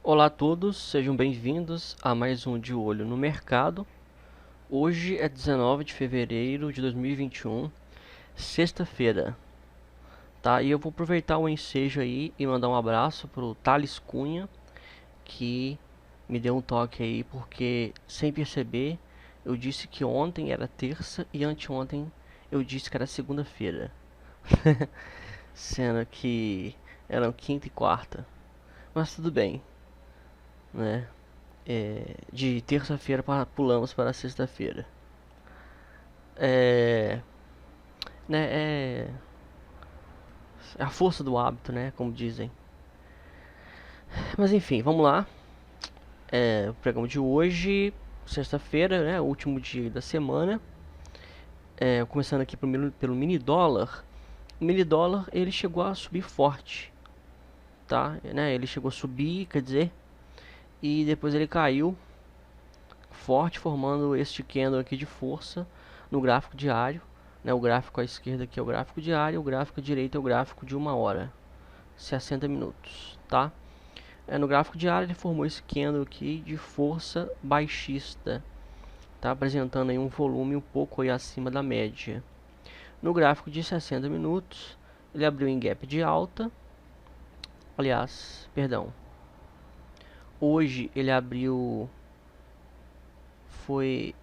Olá a todos, sejam bem-vindos a mais um De Olho no Mercado. Hoje é 19 de fevereiro de 2021, sexta-feira, tá? E eu vou aproveitar o ensejo aí e mandar um abraço pro Thales Cunha, que me deu um toque aí, porque sem perceber, eu disse que ontem era terça e anteontem eu disse que era segunda-feira, sendo que eram quinta e quarta, mas tudo bem, né? De terça-feira pulamos para sexta-feira. É, né, é a força do hábito, né, como dizem. Mas enfim, vamos lá. O programa de hoje, sexta-feira, né, o último dia da semana. Começando aqui pelo mini dólar. O mini dólar ele chegou a subir forte, tá? Né, ele chegou a subir, quer dizer, e depois ele caiu forte, formando este candle aqui de força no gráfico diário. Né, o gráfico à esquerda aqui é o gráfico diário, o gráfico à direita é o gráfico de 1 hora, 60 minutos, tá? No gráfico diário ele formou esse candle aqui de força baixista, tá? Apresentando aí um volume um pouco aí acima da média. No gráfico de 60 minutos ele abriu em gap de alta, aliás, perdão, hoje ele abriu, foi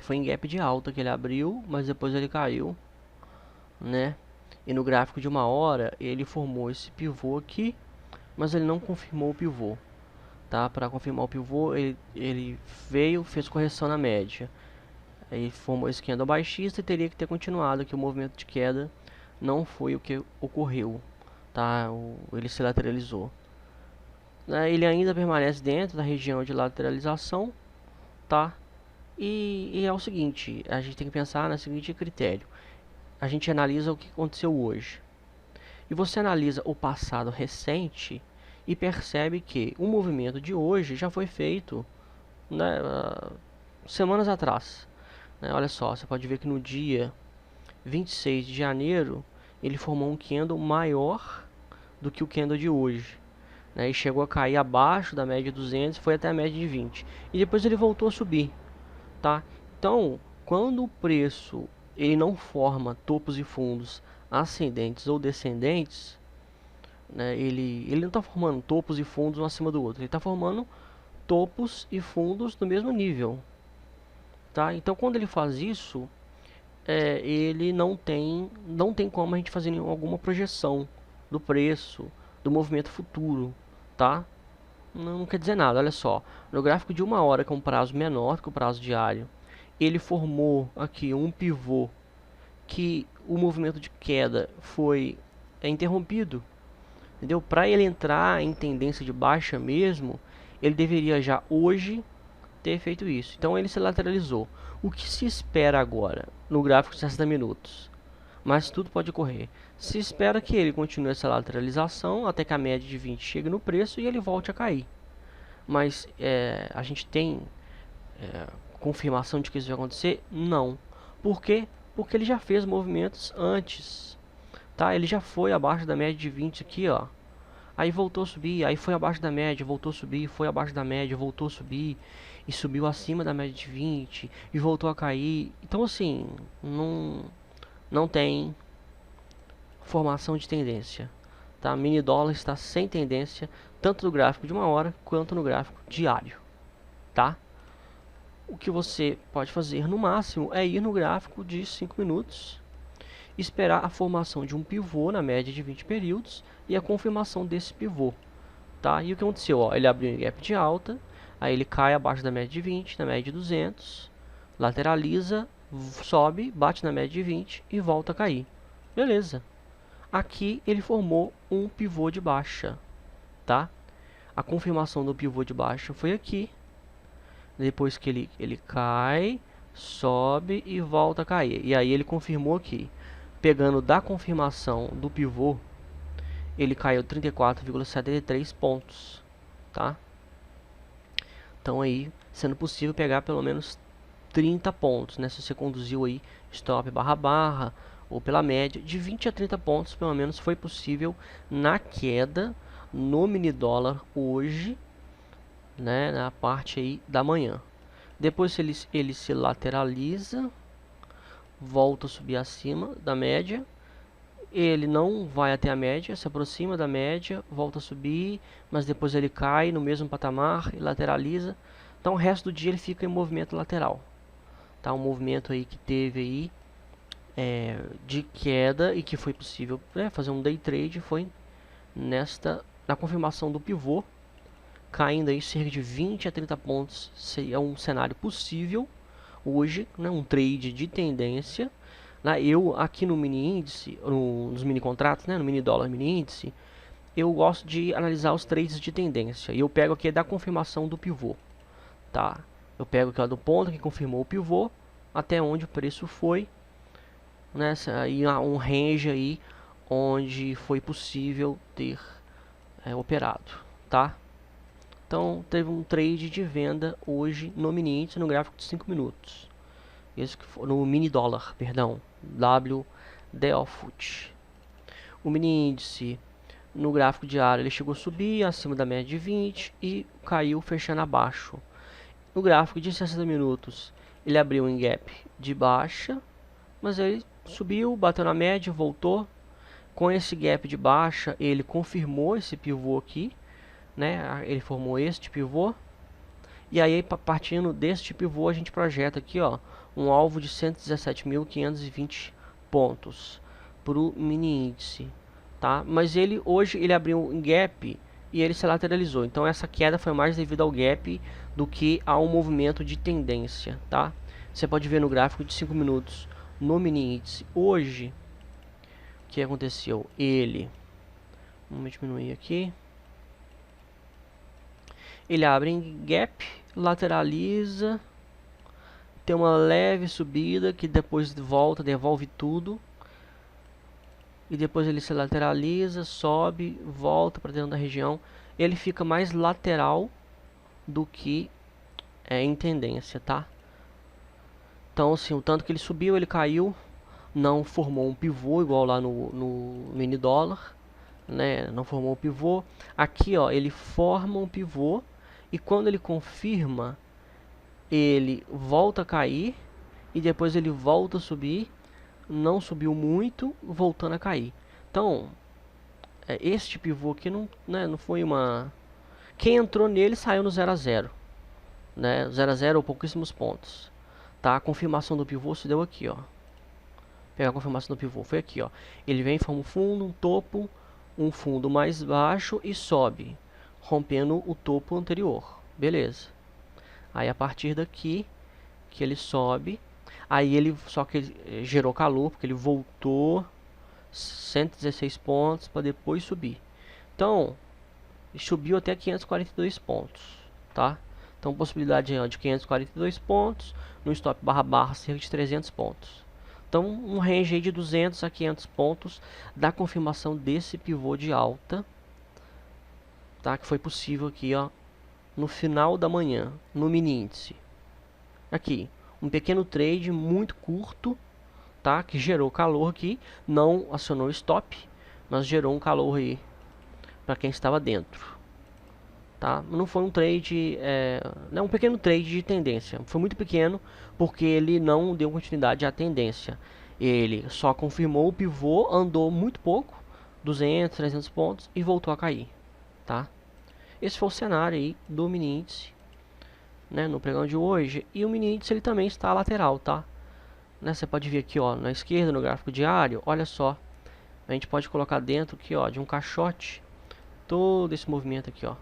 foi em gap de alta que ele abriu, mas depois ele caiu, né? E no gráfico de 1 hora ele formou esse pivô aqui, mas ele não confirmou o pivô, tá? Para confirmar o pivô ele veio, fez correção na média, aí formou esse candle baixista e teria que ter continuado, que o movimento de queda não foi o que ocorreu, tá? Ele se lateralizou, né? Ele ainda permanece dentro da região de lateralização, tá? E é o seguinte, a gente tem que pensar no seguinte critério: a gente analisa o que aconteceu hoje e você analisa o passado recente e percebe que o movimento de hoje já foi feito, né, semanas atrás, né? Olha só, você pode ver que no dia 26 de janeiro ele formou um candle maior do que o candle de hoje, né? E chegou a cair abaixo da média de 200, foi até a média de 20 e depois ele voltou a subir, tá? Então, quando o preço ele não forma topos e fundos ascendentes ou descendentes, né, ele não está formando topos e fundos um acima do outro, ele está formando topos e fundos do mesmo nível, tá? Então, quando ele faz isso, ele não tem como a gente fazer alguma projeção do preço, do movimento futuro, tá? Não quer dizer nada. Olha só, no gráfico de 1 hora, que é um prazo menor que o prazo diário, ele formou aqui um pivô que o movimento de queda foi interrompido, entendeu? Para ele entrar em tendência de baixa mesmo, ele deveria já hoje ter feito isso. Então ele se lateralizou. O que se espera agora no gráfico de 60 minutos? Mas tudo pode ocorrer. Se espera que ele continue essa lateralização até que a média de 20 chegue no preço e ele volte a cair. Mas a gente tem confirmação de que isso vai acontecer? Não. Por quê? Porque ele já fez movimentos antes, tá? Ele já foi abaixo da média de 20 aqui, ó. Aí voltou a subir, aí foi abaixo da média, voltou a subir, foi abaixo da média, voltou a subir e subiu acima da média de 20 e voltou a cair. Então assim, não tem formação de tendência, tá? Mini dólar está sem tendência, tanto no gráfico de 1 hora quanto no gráfico diário, tá? O que você pode fazer no máximo é ir no gráfico de 5 minutos, esperar a formação de um pivô na média de 20 períodos e a confirmação desse pivô, tá? E o que aconteceu? Ó, ele abriu em gap de alta, aí ele cai abaixo da média de 20, na média de 200, lateraliza, sobe, bate na média de 20 e volta a cair. Beleza. Aqui ele formou um pivô de baixa, tá? A confirmação do pivô de baixa foi aqui. Depois que ele cai, sobe e volta a cair. E aí ele confirmou aqui. Pegando da confirmação do pivô, ele caiu 34,73 pontos, tá? Então aí, sendo possível pegar pelo menos 30 pontos, né? Se você conduziu aí stop barra barra ou pela média, de 20 a 30 pontos pelo menos foi possível na queda no mini dólar hoje, né, na parte aí da manhã. Depois ele se lateraliza, volta a subir acima da média. Ele não vai até a média, se aproxima da média, volta a subir, mas depois ele cai no mesmo patamar e lateraliza. Então o resto do dia ele fica em movimento lateral. Tá, um movimento aí que teve aí de queda e que foi possível fazer um day trade foi na confirmação do pivô, caindo aí cerca de 20 a 30 pontos. Seria um cenário possível hoje, né, um trade de tendência. Eu aqui no mini índice, nos mini contratos, né, no mini dólar mini índice, eu gosto de analisar os trades de tendência. E eu pego aqui da confirmação do pivô, tá? Eu pego aqui do ponto que confirmou o pivô até onde o preço foi, né? Aí um range aí onde foi possível ter operado, tá? Então teve um trade de venda hoje no mini índice no gráfico de 5 minutos. Esse que foi no mini dólar, perdão, WDOFUT. O mini índice no gráfico diário ele chegou a subir acima da média de 20 e caiu fechando abaixo. No gráfico de 60 minutos ele abriu em gap de baixa, mas ele subiu, bateu na média, voltou. Com esse gap de baixa ele confirmou esse pivô aqui, né? Ele formou este pivô. E aí, partindo deste pivô, a gente projeta aqui, ó, um alvo de 117.520 pontos para o mini índice, tá? Mas hoje ele abriu um gap e ele se lateralizou. Então essa queda foi mais devido ao gap do que a um movimento de tendência, tá? Você pode ver no gráfico de 5 minutos no mini índice. Hoje, o que aconteceu? Vamos diminuir aqui. Ele abre em gap, lateraliza, tem uma leve subida que depois volta, devolve tudo. E depois ele se lateraliza, sobe, volta para dentro da região. Ele fica mais lateral do que em tendência, tá? Então assim, o tanto que ele subiu, ele caiu, não formou um pivô igual lá no mini dólar, né? Não formou um pivô. Aqui, ó, ele forma um pivô e quando ele confirma, ele volta a cair e depois ele volta a subir, não subiu muito, voltando a cair. Então, este pivô aqui não foi uma... Quem entrou nele saiu no 0 a 0, né? 0 a 0 ou pouquíssimos pontos, tá? A confirmação do pivô se deu aqui, ó. Pegar a confirmação do pivô, foi aqui, ó. Ele vem, forma um fundo, um topo, um fundo mais baixo e sobe, rompendo o topo anterior. Beleza. Aí a partir daqui que ele sobe, aí só que ele gerou calor porque ele voltou 116 pontos para depois subir. Então, subiu até 542 pontos, tá? Então, possibilidade de 542 pontos, no stop barra cerca de 300 pontos. Então, um range aí de 200 a 500 pontos da confirmação desse pivô de alta, tá? Que foi possível aqui, ó, no final da manhã, no mini índice. Aqui, um pequeno trade muito curto, tá? Que gerou calor aqui, não acionou stop, mas gerou um calor aí para quem estava dentro, tá? Não foi um trade, não, um pequeno trade de tendência. Foi muito pequeno porque ele não deu continuidade à tendência. Ele só confirmou o pivô, andou muito pouco, 200, 300 pontos e voltou a cair, tá? Esse foi o cenário aí do mini índice, né, no pregão de hoje. E o mini índice ele também está lateral, tá? Né, você pode ver aqui, ó, na esquerda no gráfico diário, olha só. A gente pode colocar dentro aqui, ó, de um caixote todo esse movimento aqui, ó.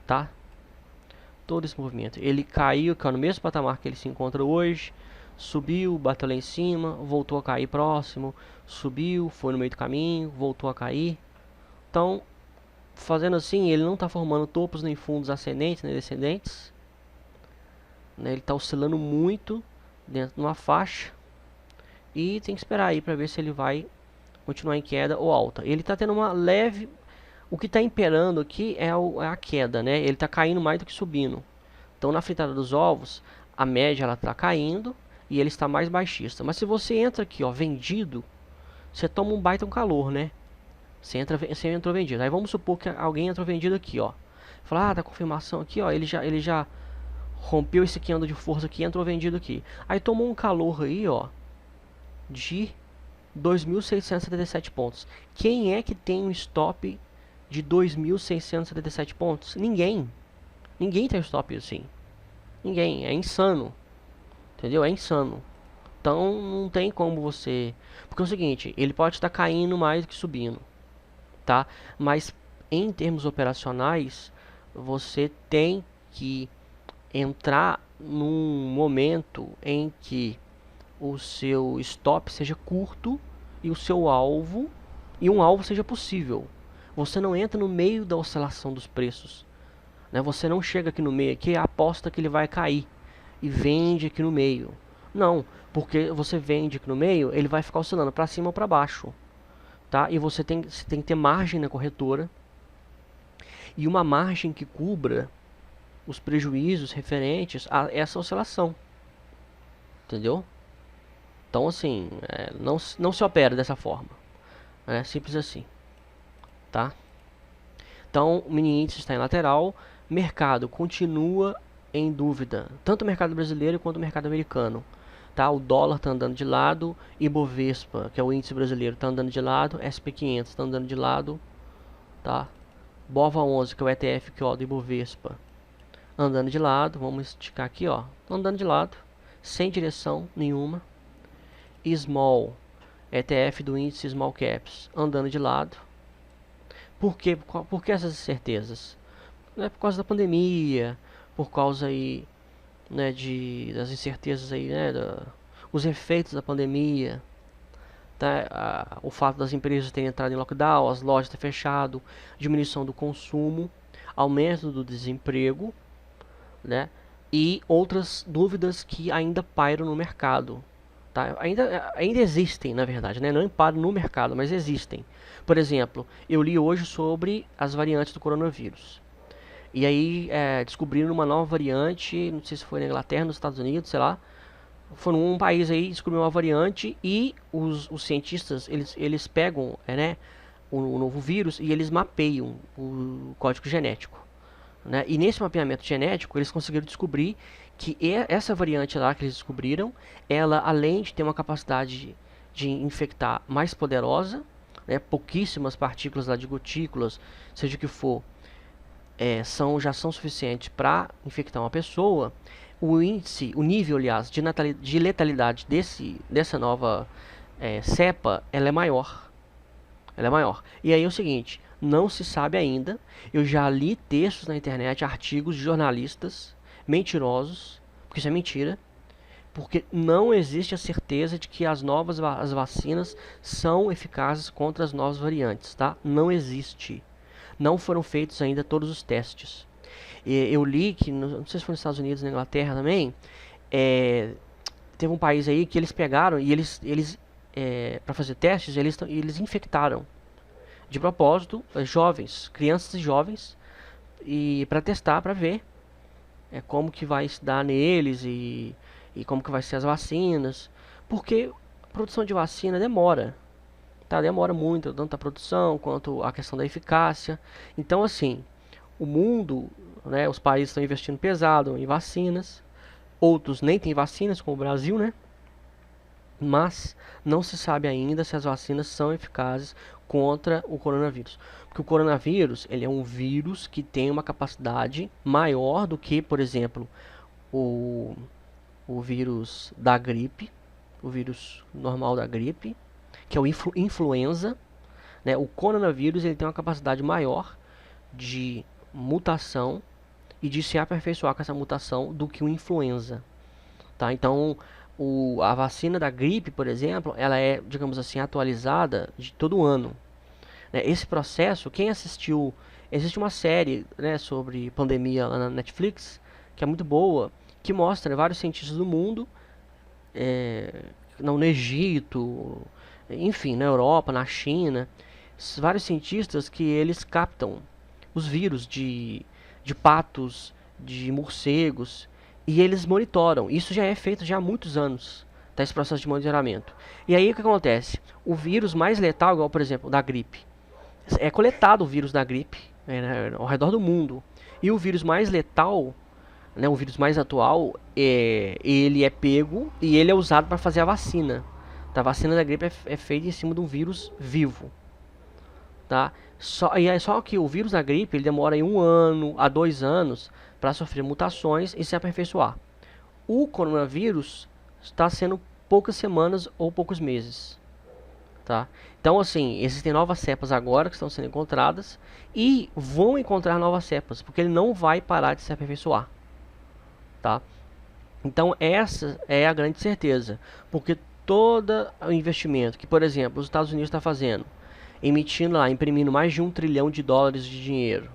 Tá? Todo esse movimento. Ele caiu, que é no mesmo patamar que ele se encontra hoje. Subiu, bateu lá em cima, voltou a cair próximo. Subiu, foi no meio do caminho, voltou a cair. Então, fazendo assim, ele não está formando topos nem fundos ascendentes nem descendentes, né? Ele está oscilando muito dentro de uma faixa. E tem que esperar aí para ver se ele vai continuar em queda ou alta. Ele está tendo uma leve... O que está imperando aqui é a queda, né? Ele está caindo mais do que subindo. Então, na fritada dos ovos, a média ela está caindo e ele está mais baixista. Mas se você entra aqui, ó, vendido, você toma um baita calor, né? Você entrou vendido. Aí vamos supor que alguém entrou vendido aqui, ó. Fala, tá confirmação aqui, ó, ele já rompeu esse candle de força aqui, entrou vendido aqui. Aí tomou um calor aí, ó, de 2.677 pontos. Quem é que tem um stop de 2.677 pontos? Ninguém. Ninguém tem um stop assim. Ninguém. É insano. Entendeu? É insano. Então não tem como você... Porque é o seguinte, ele pode estar caindo mais do que subindo, tá? Mas em termos operacionais, você tem que entrar num momento em que o seu stop seja curto e o seu alvo e um alvo seja possível. Você não entra no meio da oscilação dos preços, né? Você não chega aqui no meio que aposta que ele vai cair e vende aqui no meio. Não, porque você vende aqui no meio, ele vai ficar oscilando para cima ou para baixo, tá? E você tem que ter margem na corretora e uma margem que cubra os prejuízos referentes a essa oscilação, entendeu? Então, assim, não se opera dessa forma. É simples assim, tá? Então, o mini índice está em lateral, mercado continua em dúvida, tanto o mercado brasileiro quanto o mercado americano. Tá? O dólar está andando de lado, Ibovespa, que é o índice brasileiro, está andando de lado, SP500 está andando de lado, tá? BOVA11, que é o ETF que, ó, do Ibovespa, andando de lado, vamos esticar aqui, ó, andando de lado, sem direção nenhuma. Small, ETF do índice Small Caps, andando de lado. Por quê? Por que essas incertezas? Né, por causa da pandemia, por causa aí, né, das incertezas aí, né, os efeitos da pandemia, tá? O fato das empresas terem entrado em lockdown, as lojas terem fechado, diminuição do consumo, aumento do desemprego, né, e outras dúvidas que ainda pairam no mercado. Tá? Ainda existem, na verdade, né? Não param no mercado, mas existem. Por exemplo, eu li hoje sobre as variantes do coronavírus. E aí descobriram uma nova variante, não sei se foi na Inglaterra, nos Estados Unidos, sei lá. Foi num país aí, descobriu uma variante e os cientistas, eles pegam o novo vírus e eles mapeiam o código genético. Né? E nesse mapeamento genético, eles conseguiram descobrir que essa variante lá que eles descobriram, ela além de ter uma capacidade de infectar mais poderosa, né, pouquíssimas partículas lá de gotículas, seja o que for, já são suficientes para infectar uma pessoa. O índice, o nível, aliás, de letalidade dessa nova cepa, ela é maior. Ela é maior. E aí é o seguinte, não se sabe ainda. Eu já li textos na internet, artigos de jornalistas mentirosos, porque isso é mentira, porque não existe a certeza de que as vacinas são eficazes contra as novas variantes, tá? Não existe. Não foram feitos ainda todos os testes. Eu li que, não sei se foi nos Estados Unidos, na Inglaterra também, teve um país aí que eles pegaram e eles para fazer testes, eles infectaram de propósito jovens, crianças e jovens, e para testar, para ver como que vai se dar neles e como que vai ser as vacinas, porque a produção de vacina demora, tá? Demora muito, tanto a produção quanto a questão da eficácia. Então, assim, o mundo, né, os países estão investindo pesado em vacinas, outros nem têm vacinas, como o Brasil, né? Mas não se sabe ainda se as vacinas são eficazes contra o coronavírus. Porque o coronavírus, ele é um vírus que tem uma capacidade maior do que, por exemplo, o vírus da gripe, o vírus normal da gripe, que é o influenza. Né? O coronavírus, ele tem uma capacidade maior de mutação e de se aperfeiçoar com essa mutação do que o influenza. Tá? Então, a vacina da gripe, por exemplo, ela é, digamos assim, atualizada de todo ano. Né? Esse processo, quem assistiu, existe uma série, né, sobre pandemia lá na Netflix, que é muito boa, que mostra vários cientistas do mundo, no Egito, enfim, na Europa, na China, vários cientistas que eles captam os vírus de patos, de morcegos, e eles monitoram. Isso já é feito já há muitos anos, tá, esse processo de monitoramento. E aí o que acontece? O vírus mais letal, igual por exemplo da gripe, é coletado o vírus da gripe ao redor do mundo. E o vírus mais letal, né, o vírus mais atual, ele é pego e ele é usado para fazer a vacina. A vacina da gripe é feita em cima de um vírus vivo, tá? Só que o vírus da gripe ele demora em 1 ano a 2 anos para sofrer mutações e se aperfeiçoar. O coronavírus está sendo poucas semanas ou poucos meses, tá? Então, assim, existem novas cepas agora que estão sendo encontradas e vão encontrar novas cepas, porque ele não vai parar de se aperfeiçoar, tá? Então, essa é a grande certeza, porque todo o investimento que, por exemplo, os Estados Unidos está fazendo, emitindo lá, imprimindo mais de 1 trilhão de dólares de dinheiro,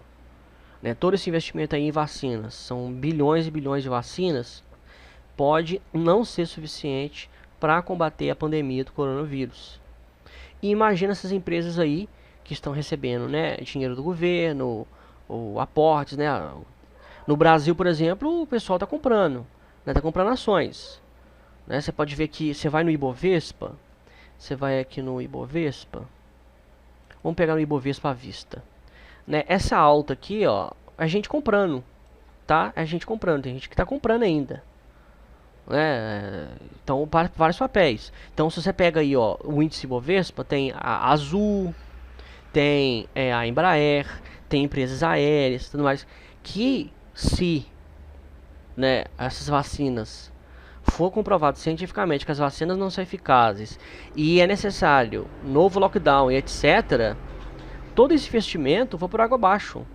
né? Todo esse investimento aí em vacinas, são bilhões e bilhões de vacinas, pode não ser suficiente para combater a pandemia do coronavírus. E imagina essas empresas aí que estão recebendo, né, dinheiro do governo, ou aportes, né? No Brasil, por exemplo, o pessoal está comprando, né, tá comprando ações, né? Você pode ver que você vai no Ibovespa, você vai aqui no Ibovespa, vamos pegar no Ibovespa à vista, né? Essa alta aqui, ó, a gente comprando, tá? A gente comprando, tem gente que está comprando ainda. Então, para vários papéis. Então, se você pega aí, ó, o índice Bovespa, tem a Azul, tem a Embraer, tem empresas aéreas, tudo mais, que se, né, essas vacinas for comprovado cientificamente que as vacinas não são eficazes e é necessário novo lockdown e etc., todo esse investimento vai por água abaixo.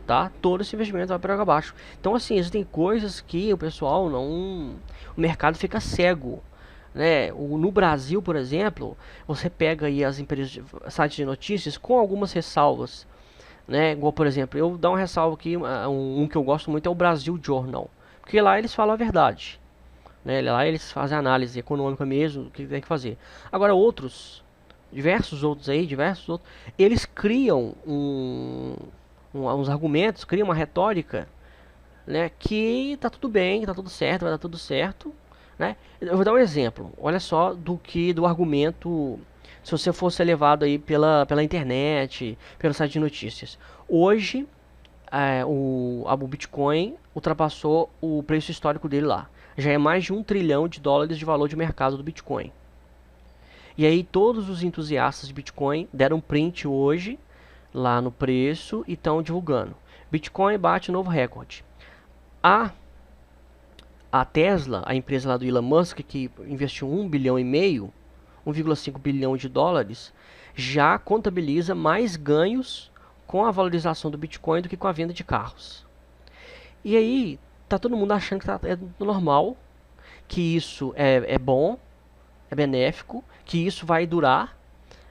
Tá? Todo esse investimento vai para água abaixo. Então, assim, existem coisas que o pessoal não... O mercado fica cego, né? No Brasil, por exemplo, você pega aí as empresas, sites de notícias com algumas ressalvas, né? Igual, por exemplo, eu dou uma ressalva aqui, um que eu gosto muito é o Brasil Journal, porque lá eles falam a verdade, né? Lá eles fazem análise econômica mesmo, o que tem que fazer. Agora, diversos outros, eles criam uns argumentos, cria uma retórica, né, que tá tudo bem, tá tudo certo, vai dar tudo certo, né? Eu vou dar um exemplo. Olha só do argumento, se você fosse levado aí pela internet, pelo site de notícias. Hoje, o Bitcoin ultrapassou o preço histórico dele lá. Já é mais de 1 trilhão de dólares de valor de mercado do Bitcoin. E aí todos os entusiastas de Bitcoin deram print hoje lá no preço e estão divulgando. Bitcoin bate novo recorde. A Tesla, a empresa lá do Elon Musk, que investiu 1,5 bilhão, 1,5 bilhão de dólares, já contabiliza mais ganhos com a valorização do Bitcoin do que com a venda de carros. E aí, tá todo mundo achando que é normal, que isso é bom, é benéfico, que isso vai durar,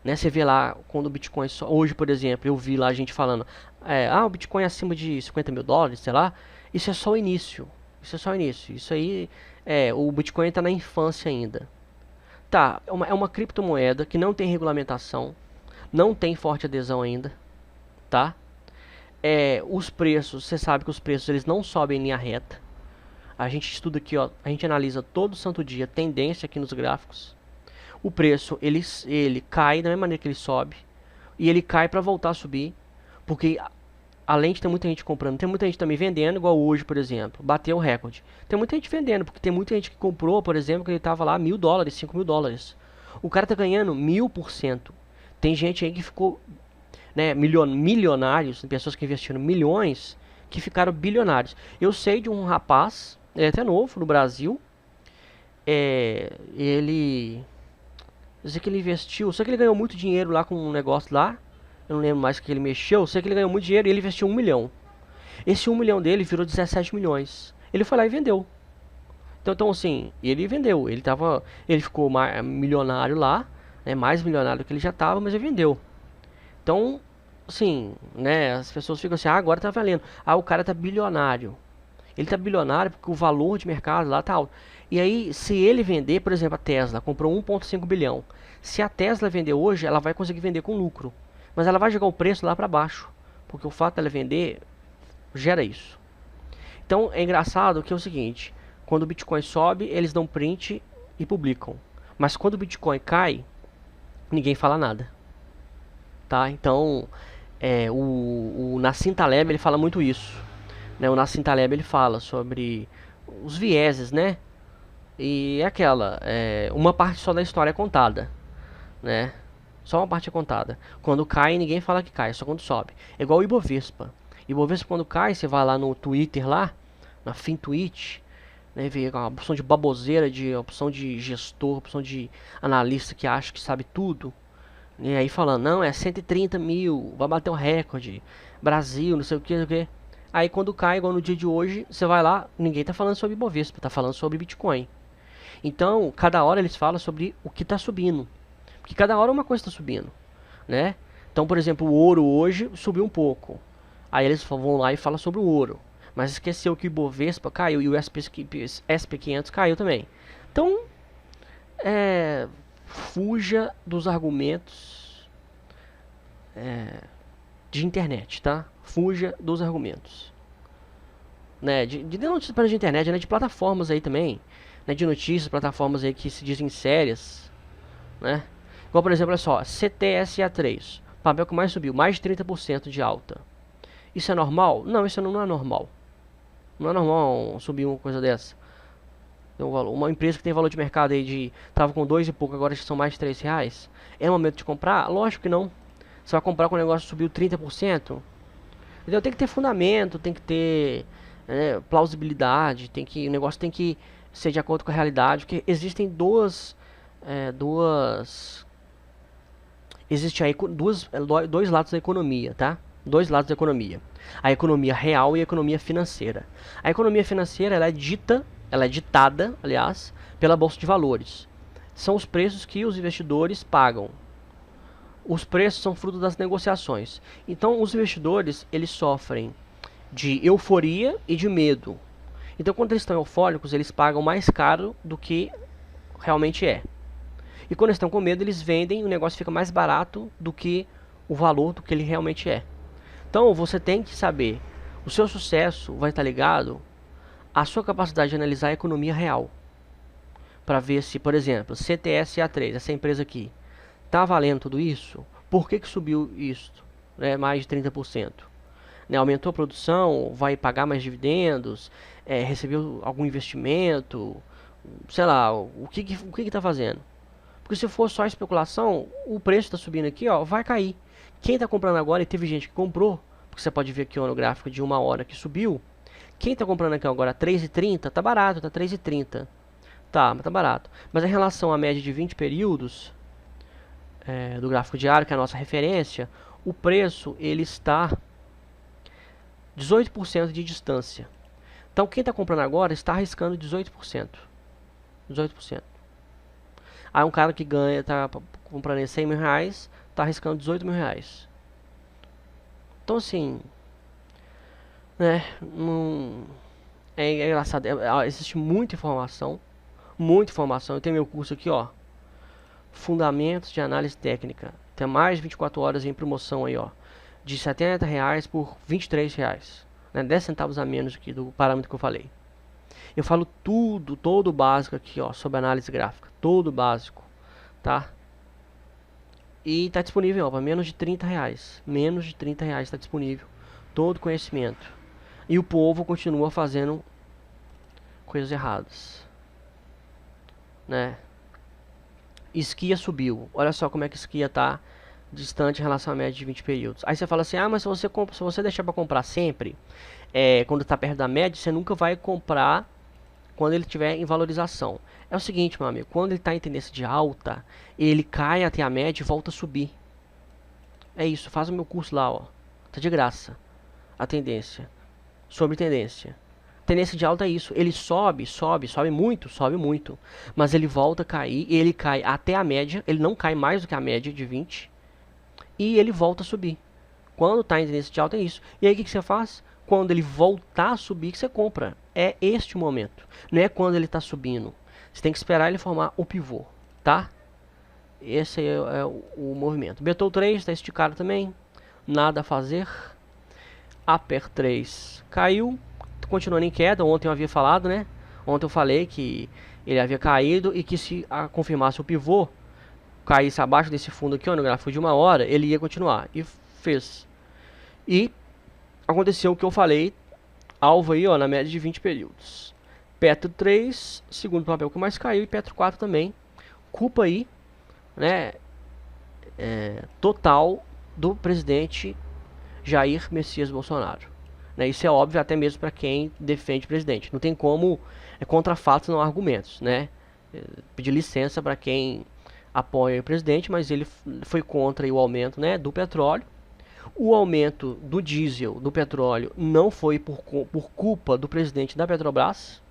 né? Você vê lá, quando o Bitcoin... Hoje, por exemplo, eu vi lá a gente falando... o Bitcoin é acima de 50 mil dólares, sei lá. Isso é só o início. Isso aí... o Bitcoin está na infância ainda. Tá, é uma criptomoeda que não tem regulamentação. Não tem forte adesão ainda. Tá? Os preços... Você sabe que os preços eles não sobem em linha reta. A gente estuda aqui, ó. A gente analisa todo santo dia tendência aqui nos gráficos. O preço ele cai da mesma maneira que ele sobe e ele cai para voltar a subir, porque além de ter muita gente comprando, tem muita gente também vendendo, igual hoje, por exemplo, bateu o recorde. Tem muita gente vendendo, porque tem muita gente que comprou, por exemplo, que ele estava lá $1.000, $5.000. O cara tá ganhando 1000%. Tem gente aí que ficou, né, milionários, pessoas que investiram milhões, que ficaram bilionários. Eu sei de um rapaz, ele é até novo no Brasil, ele... Eu sei que ele investiu, eu sei que ele ganhou muito dinheiro lá com um negócio lá. Eu não lembro mais que ele mexeu. Eu sei que ele ganhou muito dinheiro e ele investiu 1 milhão. Esse 1 milhão dele virou 17 milhões. Ele foi lá e vendeu. Então assim, ele vendeu. Ele ficou milionário lá, né, mais milionário do que ele já estava, mas ele vendeu. Então, assim, né, as pessoas ficam assim, agora tá valendo. O cara tá bilionário. Ele tá bilionário porque o valor de mercado lá tá alto. E aí, se ele vender, por exemplo, a Tesla comprou 1,5 bilhão. Se a Tesla vender hoje, ela vai conseguir vender com lucro. Mas ela vai jogar o preço lá para baixo. Porque o fato dela vender gera isso. Então, é engraçado que é o seguinte. Quando o Bitcoin sobe, eles dão print e publicam. Mas quando o Bitcoin cai, ninguém fala nada. Tá? Então, o Nassim Taleb, ele fala muito isso. né? O Nassim Taleb ele fala sobre os vieses, né? E é aquela, uma parte só da história é contada, né? Só uma parte é contada. Quando cai, ninguém fala que cai, só quando sobe. É igual o Ibovespa. Ibovespa quando cai, você vai lá no Twitter lá, na FinTwitch, né, vê a opção de baboseira, de opção de gestor, opção de analista que acha que sabe tudo. E aí falando, não, é 130 mil, vai bater o recorde, Brasil, não sei o que, não sei o que. Aí quando cai, igual no dia de hoje, você vai lá, ninguém tá falando sobre Ibovespa, tá falando sobre Bitcoin. Então, cada hora eles falam sobre o que está subindo. Porque cada hora uma coisa está subindo, né? Então, por exemplo, o ouro hoje subiu um pouco. Aí eles vão lá e falam sobre o ouro. Mas esqueceu que o Ibovespa caiu e o SP500 caiu também. Então, fuja dos argumentos de internet, tá? Fuja dos argumentos. Né? De notícias para de internet, né? De plataformas aí também. Né? De notícias, plataformas aí que se dizem sérias, né? Igual, por exemplo, olha só, CTSA3, papel que mais subiu, mais de 30% de alta. Isso é normal? Não, isso não é normal. Não é normal subir uma coisa dessa. Uma empresa que tem valor de mercado aí de... Tava com 2 e pouco, agora são mais de 3 reais. É momento de comprar? Lógico que não. Você vai comprar com o negócio subiu 30%. Então tem que ter fundamento, tem que ter plausibilidade, o negócio tem que ser de acordo com a realidade, porque existem existe aí dois lados da economia, tá? Dois lados da economia. A economia real e a economia financeira. A economia financeira ela é ditada, aliás, pela bolsa de valores. São os preços que os investidores pagam. Os preços são fruto das negociações. Então, os investidores eles sofrem de euforia e de medo. Então, quando eles estão eufóricos, eles pagam mais caro do que realmente é. E quando eles estão com medo, eles vendem, o negócio fica mais barato do que o valor do que ele realmente é. Então, você tem que saber, o seu sucesso vai estar ligado à sua capacidade de analisar a economia real. Para ver se, por exemplo, CTSA3, essa empresa aqui, está valendo tudo isso? Por que subiu isso? Mais de 30%? Aumentou a produção? Vai pagar mais dividendos? Recebeu algum investimento? Sei lá, o que está fazendo? Porque se for só especulação, o preço está subindo aqui, ó, vai cair. Quem está comprando agora, e teve gente que comprou, porque você pode ver aqui ó, no gráfico de uma hora que subiu. Quem está comprando aqui agora 3,30, tá barato, tá 3,30. Tá, mas tá barato. Mas em relação à média de 20 períodos do gráfico diário, que é a nossa referência, o preço ele está 18% de distância. Então quem está comprando agora está arriscando 18%. 18%. Aí um cara que ganha, tá comprando em 100 mil reais, tá arriscando 18 mil reais. Então assim, né, não... é engraçado, existe muita informação, eu tenho meu curso aqui, ó, Fundamentos de Análise Técnica, tem mais de 24 horas em promoção aí, ó, de 70 reais por 23 reais, né, 10 centavos a menos aqui do parâmetro que eu falei. Eu falo tudo, todo o básico aqui, ó, sobre análise gráfica, todo o básico, tá? E tá disponível, ó, para menos de 30 reais, menos de 30 reais está disponível, todo conhecimento. E o povo continua fazendo coisas erradas, né? Esquia subiu, olha só como é que esquia tá distante em relação à média de 20 períodos. Aí você fala assim, ah, mas se você deixar para comprar sempre, quando está perto da média, você nunca vai comprar quando ele estiver em valorização. É o seguinte, meu amigo, quando ele está em tendência de alta, ele cai até a média e volta a subir. É isso, faz o meu curso lá, ó. Tá de graça. A tendência. Sobre tendência. Tendência de alta é isso. Ele sobe muito. Mas ele volta a cair e ele cai até a média. Ele não cai mais do que a média de 20. E ele volta a subir. Quando está em tendência de alta é isso. E aí o que você faz? Quando ele voltar a subir, que você compra. É este o momento. Não é quando ele está subindo. Você tem que esperar ele formar o pivô, tá? Esse é o movimento. Betou 3 está esticado também. Nada a fazer. Aper 3 caiu. Continuando em queda. Ontem eu havia falado, né? Ontem eu falei que ele havia caído e que se confirmasse o pivô, caísse abaixo desse fundo aqui, ó, no gráfico de uma hora, ele ia continuar. E fez. E aconteceu o que eu falei Alvo aí, ó, na média de 20 períodos. Petro 3, segundo papel que mais caiu, e Petro 4 também. Culpa aí, né, total do presidente Jair Messias Bolsonaro. Né, isso é óbvio até mesmo para quem defende o presidente. Não tem como, contra fatos não há argumentos, né? Pedir licença para quem apoia o presidente, mas ele foi contra o aumento, né, do petróleo. O aumento do diesel, do petróleo, não foi por culpa do presidente da Petrobras,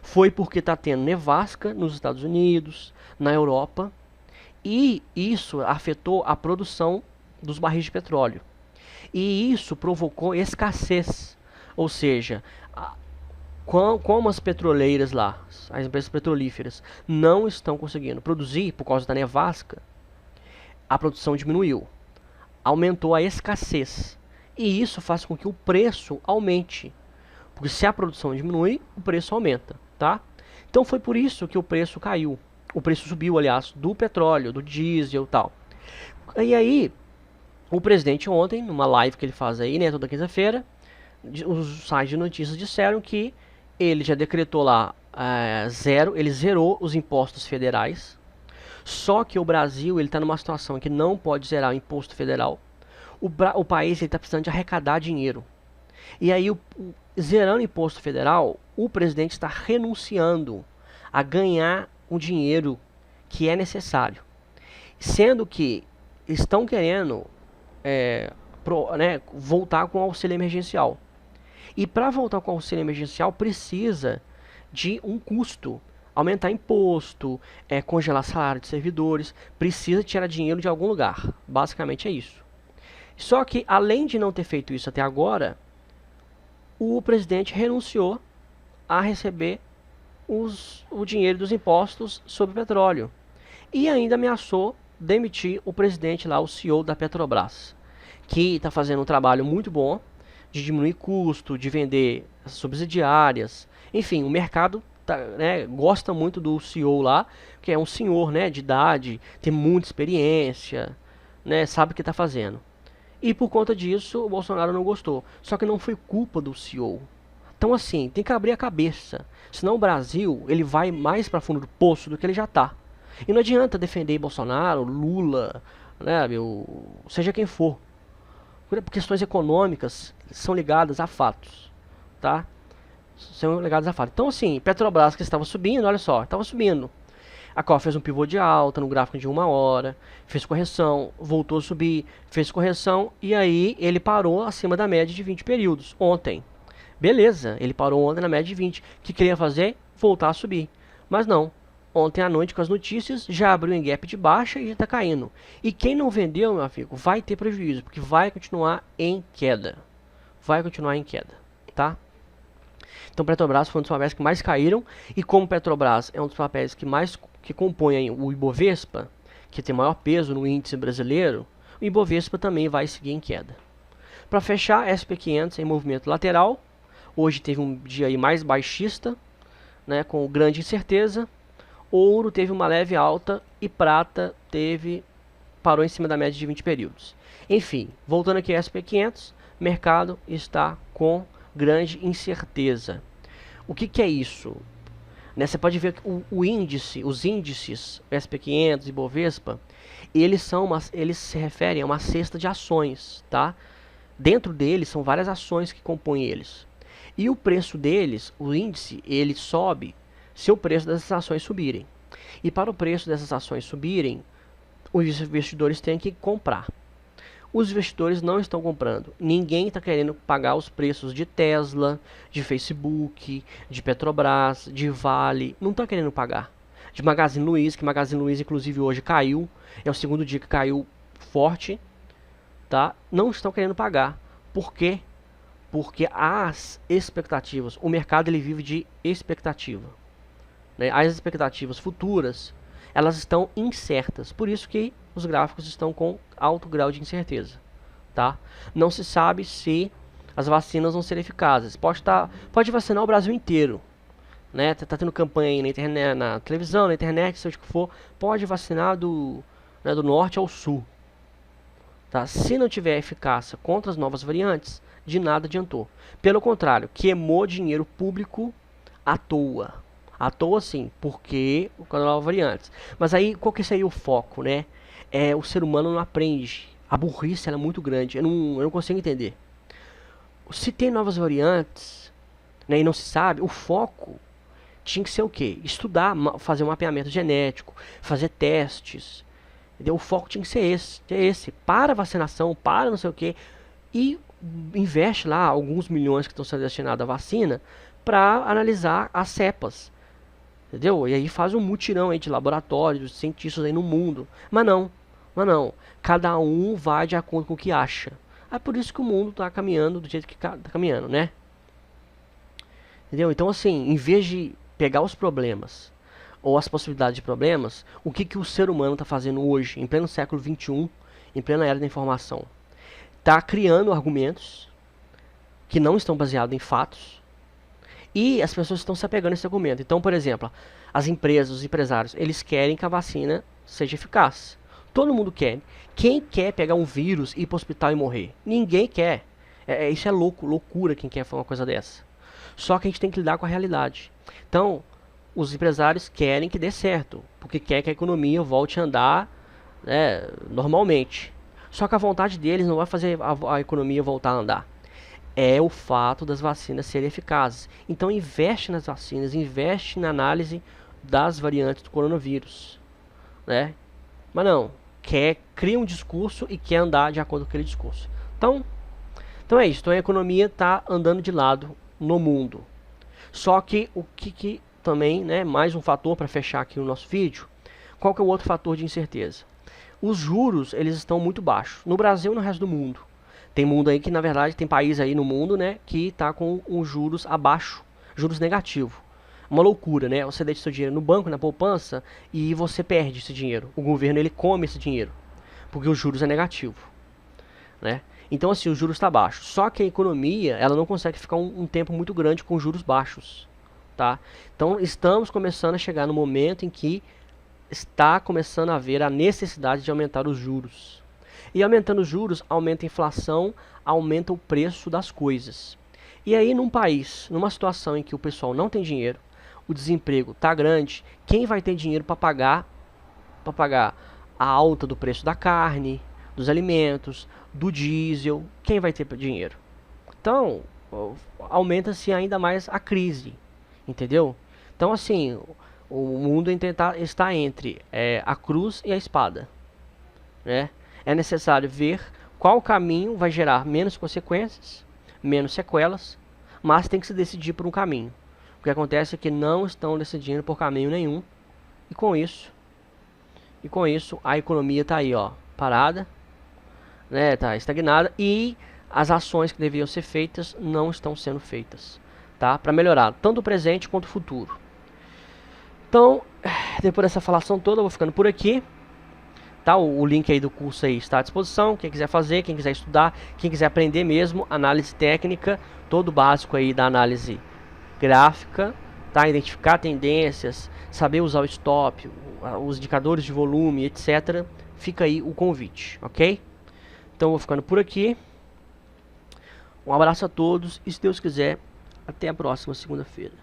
foi porque está tendo nevasca nos Estados Unidos, na Europa, e isso afetou a produção dos barris de petróleo. E isso provocou escassez, ou seja, como as petroleiras lá, as empresas petrolíferas, não estão conseguindo produzir por causa da nevasca, a produção diminuiu, aumentou a escassez. E isso faz com que o preço aumente, porque se a produção diminui, o preço aumenta, tá? Então foi por isso que o preço caiu. O preço subiu, aliás, do petróleo, do diesel e tal. E aí, o presidente ontem, numa live que ele faz aí, né, toda quinta-feira, os sites de notícias disseram que ele já decretou lá ele zerou os impostos federais. Só que o Brasil ele está numa situação que não pode zerar o imposto federal. O país está precisando de arrecadar dinheiro. E aí, zerando o imposto federal, o presidente está renunciando a ganhar o dinheiro que é necessário. Sendo que estão querendo voltar com o auxílio emergencial. E para voltar com o auxílio emergencial precisa de um custo. Aumentar imposto, congelar salário de servidores, precisa tirar dinheiro de algum lugar. Basicamente é isso. Só que, além de não ter feito isso até agora, o presidente renunciou a receber o dinheiro dos impostos sobre o petróleo. E ainda ameaçou demitir o presidente lá, o CEO da Petrobras, que está fazendo um trabalho muito bom de diminuir custo, de vender subsidiárias. Enfim, o mercado gosta muito do CEO lá, que é um senhor, né, de idade, tem muita experiência, né, sabe o que está fazendo. E por conta disso, o Bolsonaro não gostou. Só que não foi culpa do CEO. Então assim, tem que abrir a cabeça. Senão o Brasil, ele vai mais para fundo do poço do que ele já está. E não adianta defender Bolsonaro, Lula, né, seja quem for. Por questões econômicas são ligadas a fatos, tá? São ligadas a fatos. Então assim, Petrobras que estava subindo, olha só, estava subindo. A qual fez um pivô de alta no gráfico de 1 hora, fez correção, voltou a subir, fez correção e aí ele parou acima da média de 20 períodos ontem. Beleza, ele parou ontem na média de 20. O que queria fazer? Voltar a subir. Mas não. Ontem à noite com as notícias já abriu em gap de baixa e já está caindo. E quem não vendeu, meu amigo, vai ter prejuízo, porque vai continuar em queda. Vai continuar em queda, tá? Então Petrobras foi um dos papéis que mais caíram. E como Petrobras é um dos papéis que compõem o Ibovespa, que tem maior peso no índice brasileiro, o Ibovespa também vai seguir em queda. Para fechar, SP500 em movimento lateral. Hoje teve um dia aí mais baixista, né, com grande incerteza. Ouro teve uma leve alta e prata parou em cima da média de 20 períodos. Enfim, voltando aqui ao SP500, mercado está com grande incerteza. O que é isso? Né, você pode ver que os índices SP500 e Bovespa, eles se referem a uma cesta de ações, tá? Dentro deles são várias ações que compõem eles. E o preço deles, o índice, ele sobe se o preço dessas ações subirem. E para o preço dessas ações subirem, os investidores têm que comprar. Os investidores não estão comprando. Ninguém está querendo pagar os preços de Tesla, de Facebook, de Petrobras, de Vale. Não está querendo pagar. De Magazine Luiza, que Magazine Luiza inclusive hoje caiu. É o segundo dia que caiu forte. Tá? Não estão querendo pagar. Por quê? Porque as expectativas, o mercado ele vive de expectativa. Né? As expectativas futuras, elas estão incertas. Por isso que os gráficos estão com alto grau de incerteza. Tá? Não se sabe se as vacinas vão ser eficazes. Pode vacinar o Brasil inteiro. Né? Tá tendo campanha aí na internet, na televisão, na internet, seja o que for. Pode vacinar do norte ao sul. Tá? Se não tiver eficácia contra as novas variantes, de nada adiantou. Pelo contrário, queimou dinheiro público à toa. À toa sim, porque o novas variantes. Mas aí, qual que seria o foco, né? O ser humano não aprende. A burrice ela é muito grande. Eu não consigo entender. Se tem novas variantes, né, e não se sabe, o foco tinha que ser o quê? Estudar, fazer um mapeamento genético, fazer testes. Entendeu? O foco tinha que ser esse. Para vacinação, para não sei o quê. E investe lá alguns milhões que estão sendo destinados à vacina para analisar as cepas. Entendeu? E aí faz um mutirão aí de laboratórios, de cientistas aí no mundo. Mas não. Cada um vai de acordo com o que acha. É por isso que o mundo está caminhando do jeito que está caminhando, né? Entendeu? Então, assim, em vez de pegar os problemas ou as possibilidades de problemas, o que o ser humano está fazendo hoje, em pleno século XXI, em plena era da informação? Está criando argumentos que não estão baseados em fatos e as pessoas estão se apegando a esse argumento. Então, por exemplo, as empresas, os empresários, eles querem que a vacina seja eficaz. Todo mundo quer. Quem quer pegar um vírus, ir para o hospital e morrer? Ninguém quer. Isso é loucura quem quer fazer uma coisa dessa. Só que a gente tem que lidar com a realidade. Então, os empresários querem que dê certo, porque quer que a economia volte a andar, né, normalmente. Só que a vontade deles não vai fazer a economia voltar a andar. É o fato das vacinas serem eficazes. Então investe nas vacinas, investe na análise das variantes do coronavírus, né? Mas não, cria um discurso e quer andar de acordo com aquele discurso. Então é isso. Então a economia está andando de lado no mundo. Só que o que também, né, mais um fator para fechar aqui o nosso vídeo, qual que é o outro fator de incerteza? Os juros, eles estão muito baixos, no Brasil e no resto do mundo. Tem mundo aí que, na verdade, tem país aí no mundo, né, que está com os juros abaixo, juros negativo. Uma loucura, né? Você deixa seu dinheiro no banco, na poupança, e você perde esse dinheiro. O governo, ele come esse dinheiro, porque os juros é negativo, né? Então, assim, os juros está baixo. Só que a economia, ela não consegue ficar um tempo muito grande com juros baixos, tá? Então, estamos começando a chegar no momento em que está começando a haver a necessidade de aumentar os juros. E aumentando os juros, aumenta a inflação, aumenta o preço das coisas. E aí, num país, numa situação em que o pessoal não tem dinheiro, o desemprego está grande, quem vai ter dinheiro para pagar a alta do preço da carne, dos alimentos, do diesel? Quem vai ter dinheiro? Então, aumenta-se ainda mais a crise, entendeu? Então, assim, o mundo está entre a cruz e a espada, né? É necessário ver qual caminho vai gerar menos consequências, menos sequelas, mas tem que se decidir por um caminho. O que acontece é que não estão decidindo por caminho nenhum, e com isso a economia está aí, ó, parada, né? Tá estagnada, e as ações que deveriam ser feitas não estão sendo feitas, tá? Para melhorar tanto o presente quanto o futuro. Então, depois dessa falação toda, eu vou ficando por aqui. Tá, o link aí do curso aí está à disposição. Quem quiser fazer, quem quiser estudar, quem quiser aprender mesmo, análise técnica, todo o básico aí da análise gráfica, tá? Identificar tendências, saber usar o stop, os indicadores de volume, etc. Fica aí o convite, ok? Então eu vou ficando por aqui. Um abraço a todos e, se Deus quiser, até a próxima segunda-feira.